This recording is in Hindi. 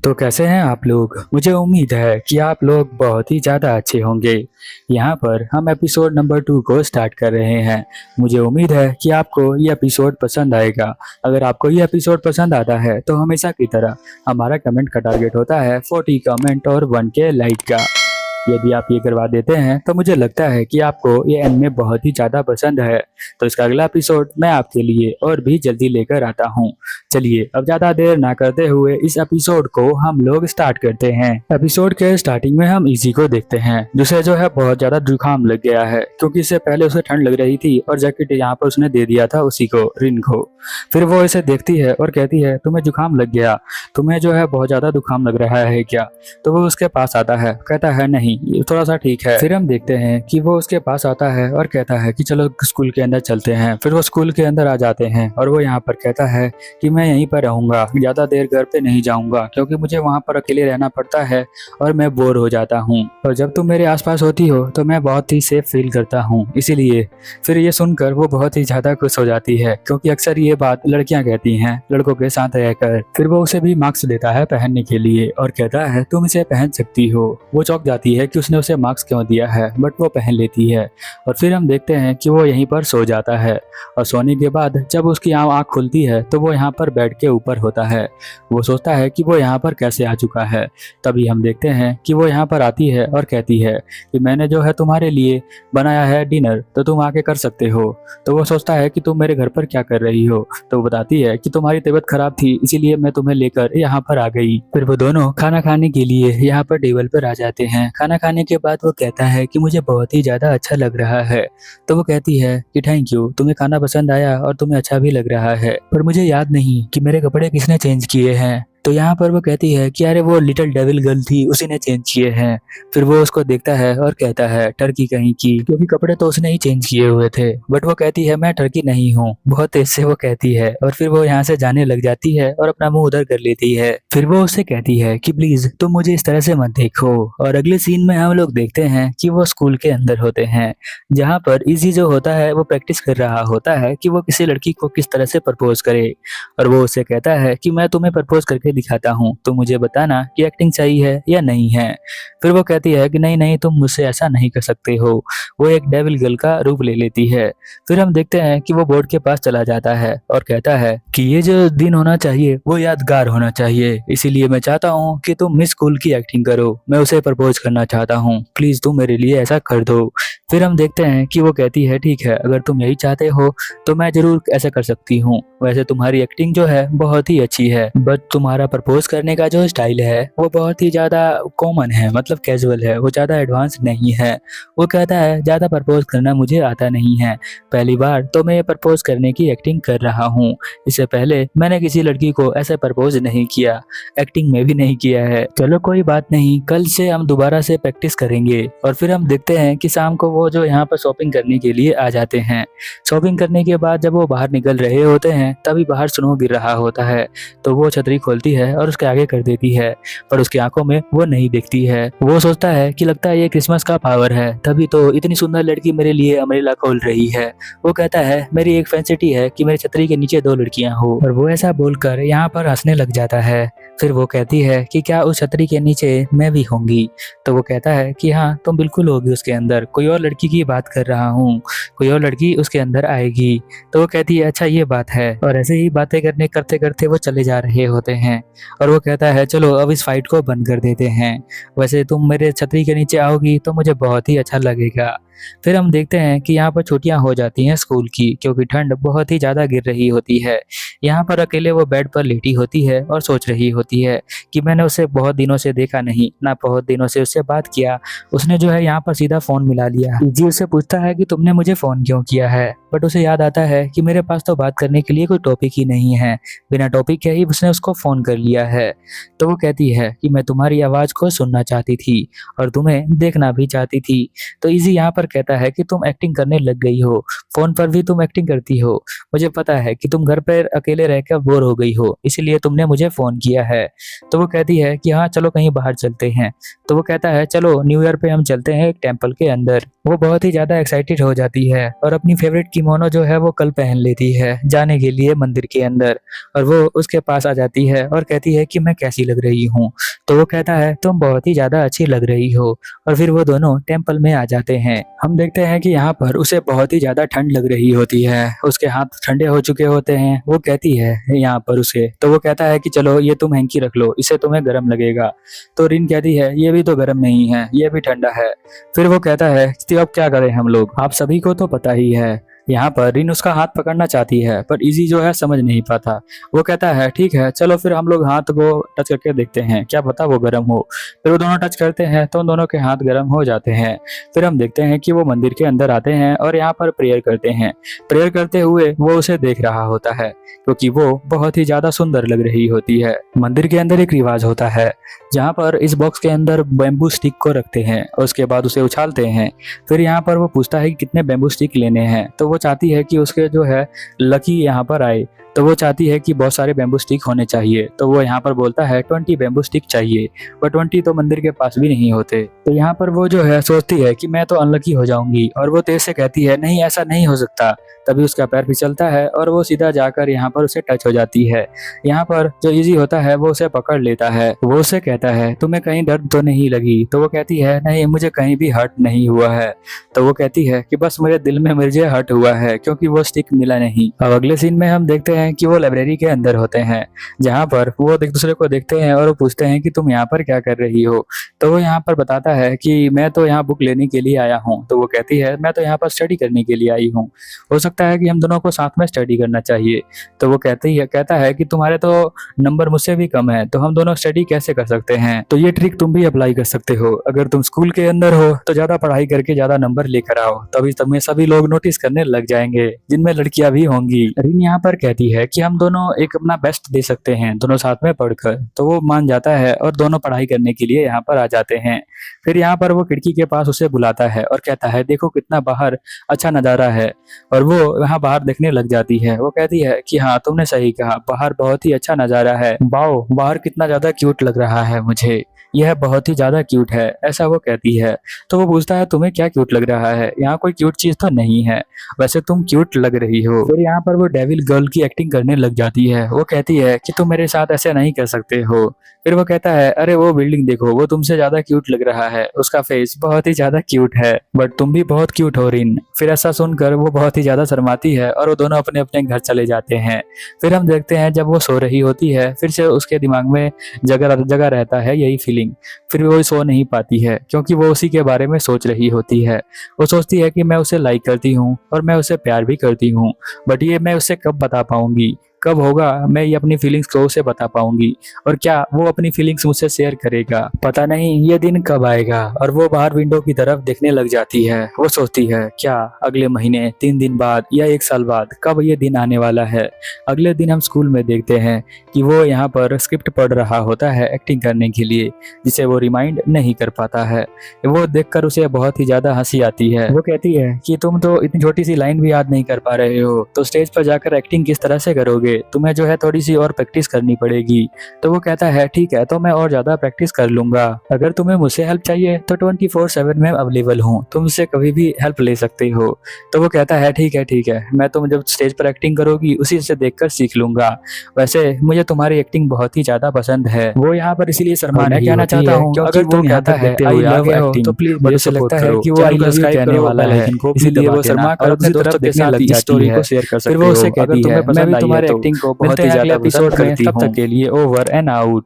तो कैसे हैं आप लोग। मुझे उम्मीद है कि आप लोग बहुत ही ज़्यादा अच्छे होंगे। यहाँ पर हम एपिसोड नंबर 2 को स्टार्ट कर रहे हैं। मुझे उम्मीद है कि आपको ये एपिसोड पसंद आएगा। अगर आपको ये एपिसोड पसंद आता है तो हमेशा की तरह हमारा कमेंट का टारगेट होता है 40 कमेंट और 1K लाइक का। यदि आप ये करवा देते हैं तो मुझे लगता है कि आपको ये एनिमे बहुत ही ज़्यादा पसंद है। तो इसका अगला एपिसोड मैं आपके लिए और भी जल्दी लेकर आता हूँ। चलिए अब ज़्यादा देर ना करते हुए इस एपिसोड को हम लोग स्टार्ट करते हैं। एपिसोड के स्टार्टिंग में हम इजी को देखते हैं, जिसे जो है बहुत ज़्यादा जुकाम लग गया है, क्योंकि इससे पहले उसे ठंड लग रही थी और जैकेट यहाँ पर उसने दे दिया था उसी को, रिन को। फिर वो इसे देखती है और कहती है तुम्हें जुकाम लग गया, तुम्हें जो है बहुत ज़्यादा जुकाम लग रहा है क्या। तो वो उसके पास आता है, कहता है नहीं ये थोड़ा सा ठीक है। फिर हम देखते हैं कि वो उसके पास आता है और कहता है कि चलो स्कूल के अंदर चलते हैं। फिर वो स्कूल के अंदर आ जाते हैं और वो यहाँ पर कहता है कि मैं यहीं पर रहूंगा, ज्यादा देर घर पे नहीं जाऊंगा, क्योंकि मुझे वहाँ पर अकेले रहना पड़ता है और मैं बोर हो जाता हूँ। और जब तुम मेरे आसपास होती हो तो मैं बहुत ही सेफ फील करता हूँ, इसीलिए। फिर ये सुनकर वो बहुत ही ज्यादा खुश हो जाती है, क्योंकि अक्सर ये बात लड़कियां कहती हैं लड़कों के साथ रहकर। फिर वो उसे भी मास्क देता है पहनने के लिए और कहता है तुम इसे पहन सकती हो। वो चौंक जाती है कि उसने उसे मास्क क्यों दिया है, बट वो पहन लेती है। और फिर हम देखते हैं कि वो यहीं पर सो जाता है और सोने के बाद जब उसकी आँख खुलती है तो वो यहाँ पर बेड के ऊपर होता है। वो सोचता है कि वो यहाँ पर कैसे आ चुका है। तभी हम देखते हैं कि वो यहाँ पर आती है और कहती है कि मैंने जो है तुम्हारे लिए बनाया है डिनर, तो तुम आके कर सकते हो। तो वो सोचता है कि तुम मेरे घर पर क्या कर रही हो। तो वो बताती है कि तुम्हारी तबीयत खराब थी, इसीलिए मैं तुम्हें लेकर यहाँ पर आ गई। फिर वो दोनों खाना खाने के लिए यहाँ पर टेबल पर आ जाते हैं। खाना खाने के बाद वो कहता है कि मुझे बहुत ही ज्यादा अच्छा लग रहा है। तो वो कहती है कि थैंक यू, तुम्हें खाना पसंद आया और तुम्हें अच्छा भी लग रहा है, पर मुझे याद नहीं कि मेरे कपड़े किसने चेंज किए हैं। तो यहाँ पर वो कहती है कि अरे वो लिटिल डेविल गर्ल थी, उसी ने चेंज किए हैं। फिर वो उसको देखता है और कहता है टर्की कहीं की, क्योंकि कपड़े तो उसने ही चेंज किए हुए थे। बट वो कहती है मैं टर्की नहीं हूँ, बहुत तेज से वो कहती है। और फिर वो यहाँ से जाने लग जाती है और अपना मुंह उधर कर लेती है। फिर वो उससे कहती है कि प्लीज तुम मुझे इस तरह से मत देखो। और अगले सीन में हम लोग देखते हैं कि वो स्कूल के अंदर होते हैं, जहाँ पर इजी जो होता है वो प्रैक्टिस कर रहा होता है कि वो किसी लड़की को किस तरह से प्रपोज करे। और वो उससे कहता है कि मैं तुम्हें प्रपोज करके दिखाता हूँ, तो मुझे बताना कि एक्टिंग सही है या नहीं है। फिर वो कहती है कि नहीं नहीं, तुम मुझसे ऐसा नहीं कर सकते हो। वो एक डेविल गर्ल का रूप ले लेती है। फिर हम देखते हैं कि वो बोर्ड के पास चला जाता है और कहता है कि ये जो दिन होना चाहिए वो यादगार होना चाहिए, इसीलिए मैं चाहता हूँ कि तुम मिस स्कूल की एक्टिंग करो। मैं उसे प्रपोज करना चाहता हूँ, प्लीज तुम मेरे लिए ऐसा कर दो। फिर हम देखते हैं कि वो कहती है ठीक है, अगर तुम यही चाहते हो तो मैं जरूर ऐसा कर सकती हूँ। वैसे तुम्हारी एक्टिंग जो है बहुत ही अच्छी है, बट तुम्हारा प्रपोज करने का जो स्टाइल है वो बहुत ही ज्यादा कॉमन है, मतलब कैजुअल है, वो ज्यादा एडवांस नहीं है। वो कहता है ज्यादा प्रपोज करना मुझे आता नहीं है, पहली बार तो मैं ये प्रपोज करने की एक्टिंग कर रहा हूँ। इससे पहले मैंने किसी लड़की को ऐसे प्रपोज नहीं किया, एक्टिंग में भी नहीं किया है। चलो कोई बात नहीं, कल से हम दोबारा से प्रैक्टिस करेंगे। और फिर हम देखते हैं कि शाम को वो जो यहाँ पर शॉपिंग करने के लिए आ जाते हैं। शॉपिंग करने के बाद जब वो बाहर निकल रहे होते हैं तभी बाहर स्नो गिर रहा होता है। तो वो छतरी खोलती है और उसके आगे कर देती है, पर उसकी आंखों में वो नहीं दिखती है। वो सोचता है कि लगता है ये क्रिसमस का पावर है, तभी तो इतनी सुंदर लड़की मेरे लिए अम्ब्रेला खोल रही है। वो कहता है मेरी एक फैंसिटी है कि मेरी छतरी के नीचे 2 लड़कियां हो। और वो ऐसा बोलकर यहाँ पर हंसने लग जाता है। फिर वो कहती है कि क्या उस छतरी के नीचे मैं भी होंगी। तो वो कहता है कि हाँ तुम बिल्कुल होगी उसके अंदर, कोई और लड़की की बात कर रहा हूँ, कोई और लड़की उसके अंदर आएगी। तो वो कहती है अच्छा ये बात है। और ऐसे ही बातें करने करते करते वो चले जा रहे होते हैं। और वो कहता है चलो अब इस फाइट को बंद कर देते हैं, वैसे तुम मेरे छतरी के नीचे आओगी तो मुझे बहुत ही अच्छा लगेगा। फिर हम देखते हैं कि यहाँ पर छुट्टियां हो जाती हैं स्कूल की, क्योंकि ठंड बहुत ही ज़्यादा गिर रही होती है। यहाँ पर अकेले वो बेड पर लेटी होती है और सोच रही होती है कि मैंने उसे बहुत दिनों से देखा नहीं, ना बहुत दिनों से उससे बात किया। उसने जो है यहाँ पर सीधा फ़ोन मिला लिया। जी उससे पूछता है कि तुमने मुझे फ़ोन क्यों किया है, बट उसे याद आता है कि मेरे पास तो बात करने के लिए कोई टॉपिक ही नहीं है, बिना टॉपिक के ही उसने उसको फ़ोन कर लिया है। तो वो कहती है कि मैं तुम्हारी आवाज़ को सुनना चाहती थी और तुम्हें देखना भी चाहती थी। तो इजी यहाँ पर पर कहता है कि तुम एक्टिंग करने लग गई हो, फोन पर भी तुम एक्टिंग करती हो। मुझे पता है कि तुम घर पर अकेले रहकर बोर हो गई हो, इसीलिए तुमने मुझे फोन किया है। तो वो कहती है कि हाँ चलो कहीं बाहर चलते हैं। तो वो कहता है चलो न्यू ईयर पे हम चलते हैं एक टेम्पल के अंदर। वो बहुत ही ज्यादा एक्साइटेड हो जाती है और अपनी फेवरेट किमोनो जो है वो कल पहन लेती है जाने के लिए मंदिर के अंदर। और वो उसके पास आ जाती है और कहती है कि मैं कैसी लग रही हूँ। तो वो कहता है तुम बहुत ही ज्यादा अच्छी लग रही हो। और फिर वो दोनों टेम्पल में आ जाते हैं। हम देखते हैं कि यहाँ पर उसे बहुत ही ज्यादा ठंड लग रही होती है, उसके हाथ ठंडे हो चुके होते हैं। वो कहती है यहाँ पर उसे, तो वो कहता है कि चलो ये तुम हैंकी रख लो, इससे तुम्हें गर्म लगेगा। तो रिन कहती है ये भी तो गर्म नहीं है, ये भी ठंडा है। फिर वो कहता है कि अब क्या करें हम लोग, आप सभी को तो पता ही है। यहाँ पर रिन उसका हाथ पकड़ना चाहती है पर इजी जो है समझ नहीं पाता। वो कहता है ठीक है चलो फिर हम लोग हाथ को टच करके देखते हैं, क्या पता वो गर्म हो। फिर वो दोनों टच करते हैं तो उन दोनों के हाथ गर्म हो जाते हैं। फिर हम देखते हैं कि वो मंदिर के अंदर आते हैं और यहाँ पर प्रेयर करते हैं। प्रेयर करते हुए वो उसे देख रहा होता है क्योंकि वो बहुत ही ज्यादा सुंदर लग रही होती है। मंदिर के अंदर एक रिवाज होता है जहाँ पर इस बॉक्स के अंदर बैम्बू स्टिक को रखते हैं और उसके बाद उसे उछालते हैं। फिर यहाँ पर वो पूछता है कि कितने बैम्बू स्टिक लेने हैं। तो वो चाहती है कि उसके जो है लकी यहाँ पर आए। तो वो चाहती है कि बहुत सारे बैम्बू स्टिक होने चाहिए। तो वो यहाँ पर बोलता है 20 बैम्बू स्टिक चाहिए, पर 20 तो मंदिर के पास भी नहीं होते। तो यहाँ पर वो जो है सोचती है कि मैं तो अनलकी हो जाऊंगी और वो तेज से कहती है नहीं ऐसा नहीं हो सकता। तभी उसका पैर फिसलता है और वो सीधा जाकर यहाँ पर उसे टच हो जाती है। यहाँ पर जो इजी होता है वो उसे पकड़ लेता है। वो उसे कहता है तुम्हें कहीं दर्द तो नहीं लगी। तो वो कहती है नहीं मुझे कहीं भी हर्ट नहीं हुआ है। तो वो कहती है कि बस मेरे दिल में मुझे हर्ट हुआ है क्योंकि वो स्टिक मिला नहीं। अब अगले सीन में हम देखते हैं कि वो लाइब्रेरी के अंदर होते हैं जहाँ पर वो एक दूसरे को देखते हैं और वो पूछते हैं कि तुम यहाँ पर क्या कर रही हो। तो वो यहाँ पर बताता है कि मैं तो यहाँ बुक लेने के लिए आया हूँ। तो वो कहती है मैं तो यहाँ पर स्टडी करने के लिए आई हूँ, हो सकता है कि हम दोनों को साथ में स्टडी करना चाहिए। तो वो कहता है कि तुम्हारे तो नंबर मुझसे भी कम है तो हम दोनों स्टडी कैसे कर सकते हैं। तो ये ट्रिक तुम भी अप्लाई कर सकते हो, अगर तुम स्कूल के अंदर हो तो ज्यादा पढ़ाई करके ज्यादा नंबर लेकर आओ, तभी तुम्हें सभी लोग नोटिस करने लग जाएंगे जिनमें लड़कियां भी होंगी। रिन यहाँ पर कहती है कि हम दोनों एक अपना बेस्ट दे सकते हैं दोनों साथ में पढ़कर। तो वो मान जाता है और दोनों पढ़ाई करने के लिए यहाँ पर आ जाते हैं। फिर यहाँ पर वो खिड़की के पास उसे बुलाता है और कहता है देखो कितना बाहर अच्छा नजारा है। और वो यहाँ बाहर देखने लग जाती है। वो कहती है कि हाँ तुमने सही कहा, बाहर बहुत ही अच्छा नजारा है, वाओ बाहर कितना ज्यादा क्यूट लग रहा है मुझे, यह बहुत ही ज्यादा क्यूट है, ऐसा वो कहती है। तो वो पूछता है तुम्हें क्या क्यूट लग रहा है, यहाँ कोई क्यूट चीज तो नहीं है, वैसे तुम क्यूट लग रही हो। फिर यहाँ पर वो डेविल गर्ल की एक्टिंग करने लग जाती है। वो कहती है कि तुम मेरे साथ ऐसे नहीं कर सकते हो। फिर वो कहता है अरे वो बिल्डिंग देखो, वो तुमसे ज्यादा क्यूट लग रहा है, उसका फेस बहुत ही ज्यादा क्यूट है, बट तुम भी बहुत क्यूट हो रिन। फिर ऐसा सुनकर वो बहुत ही ज्यादा शर्माती है और वो दोनों अपने अपने घर चले जाते हैं। फिर हम देखते हैं जब वो सो रही होती है फिर से उसके दिमाग में जगह रहता है यही फीलिंग। फिर वो सो नहीं पाती है क्योंकि वो उसी के बारे में सोच रही होती है। वो सोचती है कि मैं उसे लाइक करती हूँ और मैं उसे प्यार भी करती हूँ, बट ये मैं उसे कब बता पाऊंगी, कब होगा मैं ये अपनी फीलिंग्स को उसे बता पाऊंगी, और क्या वो अपनी फीलिंग्स मुझसे शेयर करेगा, पता नहीं ये दिन कब आएगा। और वो बाहर विंडो की तरफ देखने लग जाती है। वो सोचती है क्या अगले महीने 3 दिन बाद या 1 साल बाद कब ये दिन आने वाला है। अगले दिन हम स्कूल में देखते हैं कि वो यहाँ पर स्क्रिप्ट पढ़ रहा होता है एक्टिंग करने के लिए, जिसे वो रिमाइंड नहीं कर पाता है। वो देखकर उसे बहुत ही ज्यादा हंसी आती है। वो कहती है कि तुम तो इतनी छोटी सी लाइन भी याद नहीं कर पा रहे हो, तो स्टेज पर जाकर एक्टिंग किस तरह से करोगे, तुम्हें जो है थोड़ी सी और प्रैक्टिस करनी पड़ेगी। तो वो कहता है ठीक है तो मैं और ज्यादा प्रैक्टिस कर लूंगा, अगर तुम्हें मुझसे हेल्प चाहिए तो 24/7 में अवेलेबल हूँ, तुम मुझसे कभी भी हेल्प ले सकते हो। तो वो कहता है ठीक है मैं तुम जब स्टेज पर एक्टिंग करोगी उसी से देखकर सीख लूंगा, वैसे मुझे तुम्हारी एक्टिंग बहुत ही ज्यादा पसंद है। वो यहाँ पर इसीलिए शर्मा नहीं कहना चाहता हूँ अगर तुम कहता है आई लव एक्टिंग तो प्लीज मुझे लगता है कि वो आई लव यू कहने वाला है, इसलिए वो शर्मा कर अपने दोस्तों के साथ इस स्टोरी को शेयर कर सकते हो। फिर वो उसे कहती है मैं भी तुम्हारे एक्टिंग को बहुत ही ज्यादा पसंद करती हूँ। तब तक के लिए ओवर एंड आउट।